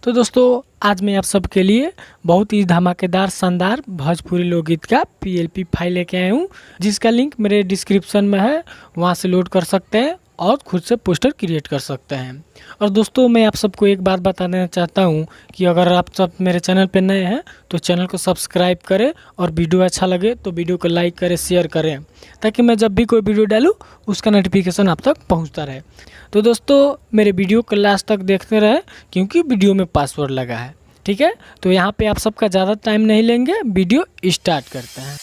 तो दोस्तों आज मैं आप सबके लिए बहुत ही धमाकेदार शानदार भोजपुरी लोकगीत का पीएलपी फाइल लेके आया हूँ, जिसका लिंक मेरे डिस्क्रिप्शन में है। वहाँ से लोड कर सकते हैं और खुद से पोस्टर क्रिएट कर सकते हैं। और दोस्तों मैं आप सबको एक बात बता देना चाहता हूँ कि अगर आप सब मेरे चैनल पर नए हैं तो चैनल को सब्सक्राइब करें और वीडियो अच्छा लगे तो वीडियो को लाइक करें, शेयर करें, ताकि मैं जब भी कोई वीडियो डालूँ उसका नोटिफिकेशन आप तक पहुँचता रहे। तो दोस्तों मेरे वीडियो को लास्ट तक देखते रहे क्योंकि वीडियो में पासवर्ड लगा है। ठीक है, तो यहाँ पे आप सबका ज़्यादा टाइम नहीं लेंगे, वीडियो स्टार्ट करते हैं।